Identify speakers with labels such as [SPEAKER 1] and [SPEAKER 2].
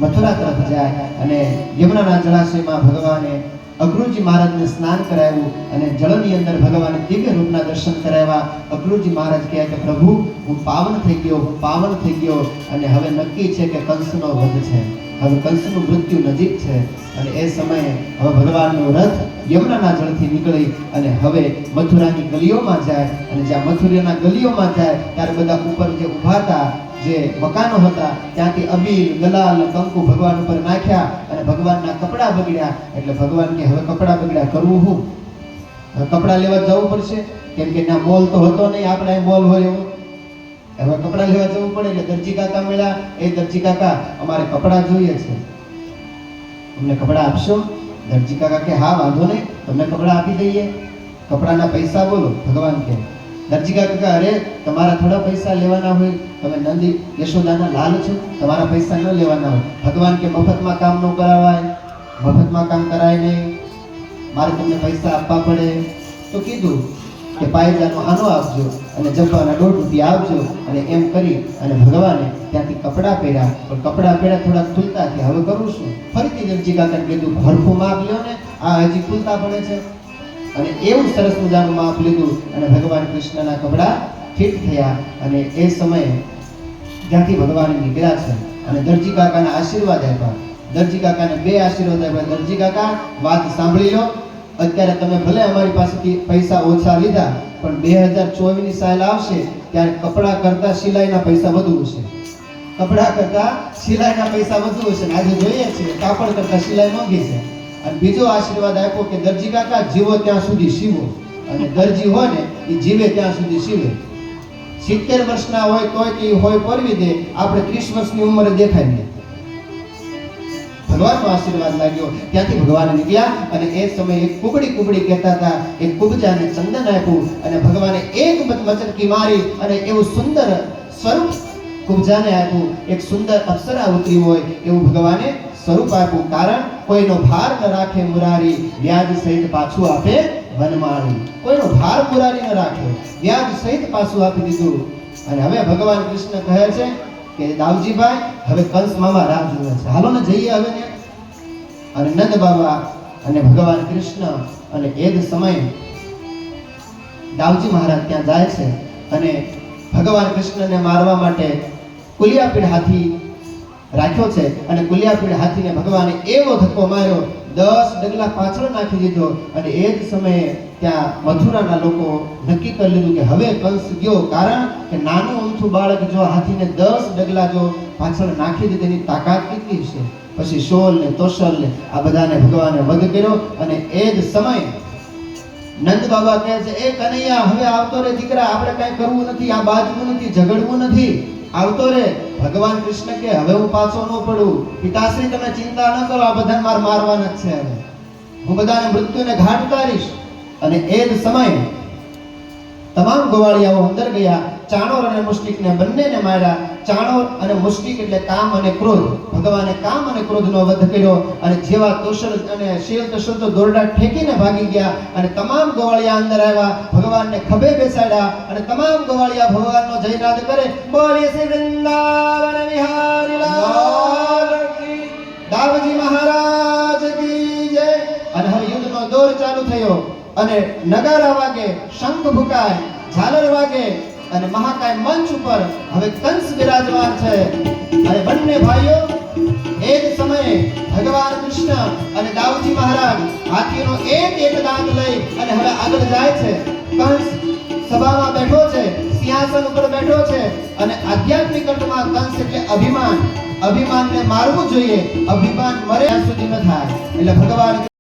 [SPEAKER 1] મથુરા તરફ જાય અને યમુનાના જળાશયમાં ભગવાને અક્રૂરજી મહારાજને સ્નાન કરાવ્યું અને જળની અંદર ભગવાને દિવ્ય રૂપના દર્શન કરાવ્યા. અક્રૂરજી મહારાજ કહે કે પ્રભુ હું પાવન થઈ ગયો અને હવે નક્કી છે કે કંસનો વધ છે, હવે કંસનું મૃત્યુ નજીક છે. અને એ સમયે હવે ભગવાનનો રથ યમુનાના જળથી નીકળી અને હવે મથુરાની ગલીઓમાં જાય અને જ્યાં મથુરાના ગલીઓમાં જાય ત્યારે બધા ઉપર જે ઊભા હતા, જે મકાનો હતા, ત્યાંથી અબીલ, ગલાલ, કંકુ ભગવાન ઉપર નાખ્યા અને ભગવાનના કપડાં બગડ્યા. એટલે ભગવાન કે હવે કપડાં બગડ્યા કરવું હું? કપડાં લેવા જવું પડશે, કેમ કે ના મોલ તો હતો નહીં, આપણે મોલ હોય એવો. હવે કપડાં લેવા જવું પડે. એટલે દરજી કાકા મળ્યા. એ દરજી કાકા અમારે કપડાં જોઈએ છે, અમને કપડાં આપશો? દરજી કાકા કે હા વાંધો નહીં, તમને કપડાં આપી દઈએ. કપડાના પૈસા બોલો. ભગવાન કે દરજી કાકા અરે તમારા થોડા પૈસા લેવાના હોય, તમે નંદી યશોદાના લાલ છો, તમારા પૈસા ન લેવાના હોય. ભગવાન કે મફતમાં કામ ન કરાવાય, મફતમાં કામ કરાય નહીં, મારે તમને પૈસા આપવા પડે. તો કીધું કે પાયજાનો આનો આપજો અને જબ્બાના 1.5 રૂપિયા આપજો. અને એમ કરી અને ભગવાને ત્યાંથી કપડાં પહેર્યા. પણ કપડાં પહેર્યા થોડાક ખુલતા થયા. હવે કરું શું? ફરીથી દરજી કાકાને કીધું હરખું માપ લ્યો ને, આ હજી ખુલતા પડે છે. અને એવું સરસ મજાનું માપ લીધું અને ભગવાન કૃષ્ણના કપડાં ફિટ થયા. અને એ સમયે જ્યાંથી ભગવાન નીકળ્યા છે અને દરજી કાકાના આશીર્વાદ આપ્યા. દરજી કાકાને 2 આશીર્વાદ આપ્યા. દરજી કાકા વાત સાંભળી લો, અત્યારે તમે ભલે અમારી પાસેથી પૈસા ઓછા લીધા, પણ 2024ની સાલ આવશે ત્યારે કપડાં કરતા સિલાઈના પૈસા વધુ હશે. કપડાં કરતા સિલાઈના પૈસા વધુ હશે. આજે જોઈએ છીએ કાપડ કરતા સિલાઈ મોંઘી છે. અને બીજો આશીર્વાદ આપ્યો કે દરજી કાકા જીવો ત્યાં સુધી સીવો. અને દરજી હોય ને એ જીવે ત્યાં સુધી સીવે. 70 વર્ષના હોય તોય કે હોય પરવી દે, આપણે 30 વર્ષની ઉંમરે દેખાય નહીં. ભગવાનનો આશીર્વાદ લાગ્યો. ત્યાંથી ભગવાન નીકળ્યા અને એ સમયે એક કુબડી કહેતા હતા, એક કુબજાને ચંદન આપ્યું અને ભગવાને એક મચટકી મારી અને એવું સુંદર સ્વરૂપ કુબજાને આપ્યું. એક સુંદર અપ્સરા ઉતરી હોય એવું ભગવાને સ્વરૂપ આપ્યું. કારણ કોઈનો ભાર ન રાખે મુરારી, વ્યાજ સહિત પાછું આપે વનમાળી. કોઈનો ભાર મુરારી ન રાખે, વ્યાજ સહિત પાછું આપી દીધું. અને હવે ભગવાન કૃષ્ણ કહે છે કે દાવજીભાઈ હવે કંસ મામા રાહ જુએ છે, હાલો ને જઈએ હવે ને. અને નંદ બાબા અને ભગવાન કૃષ્ણ અને એ જ સમયે દાવજી મહારાજ ત્યાં જાય છે અને ભગવાન કૃષ્ણને મારવા માટે કુલિયાપીડ હાથી રાખ્યો છે અને કુલિયાપીડ હાથીને ભગવાને એવો ધક્કો માર્યો, 10 ડગલા પાછળ નાખી દીધો. અને એ જ સમયે ત્યાં મથુરાના લોકો નક્કી કરી લીધું કે હવે કંસ ગયો. કારણ કે નાનું અમથું બાળક જો હાથીને 10 ડગલા જો પાછળ નાખી દે તેની તાકાત કેટલી છે. પછી શોલ ને તોશલ ને આ બધાને ભગવાને વધ કર્યો. અને એ જ સમયે નંદ બાબા કહે છે, એ કનૈયા હવે આવતો રે દીકરા, આપણે કઈ કરવું નથી, આ બાજવું નથી, ઝઘડવું નથી, આવતો રે. ભગવાન કૃષ્ણ કે હવે હું પાછો ન પડું, પિતાશ્રી તમે ચિંતા ન કરો, આ બધાને મારવાના જ છે, હવે હું બધાને મૃત્યુને ઘાટ ઉતારીશ. અને એ જ સમયે તમામ ગોવાળિયાઓ અંદર ગયા, ચાણોર અને મુષ્ટિકને બંનેને માર્યા. ચાણોર અને મુષ્ટિક એટલે કામ અને ક્રોધ. ભગવાને કામ અને ક્રોધનો વધ કર્યો. અને જેવા તોષલ અને શીલ તોષલ તો દોરડા ઠેકીને ભાગી ગયા. અને તમામ ગોવાળિયા અંદર આવ્યા, ભગવાનને ખભે બેસાડ્યા અને તમામ ગોવાળિયા ભગવાનનો જયનાદ કરે, બોલે શ્રી વૃંદાવન વિહારી લાલ કી, દાવજી મહારાજ કી જય. અને હવે યુદ્ધનો દોર ચાલુ થયો અને નગારા વાગે, શંખ ફૂંકાય, ઝાલર વાગે અને મહાકાય મંચ ઉપર હવે કંસ બિરાજમાન છે. અને બંને ભાઈઓ એ જ સમયે ભગવાન કૃષ્ણ અને દાઉજી મહારાજ હાથીનો એક દાંત લઈ અને હવે આગળ જાય છે. કંસ સભામાં બેઠો છે, સિંહાસન ઉપર બેઠો છે અને આધ્યાત્મિક અર્થમાં કંસ એટલે અભિમાન. અભિમાનને મારવું જોઈએ, અભિમાન મરે ત્યાં સુધી ન થાય. એટલે ભગવાન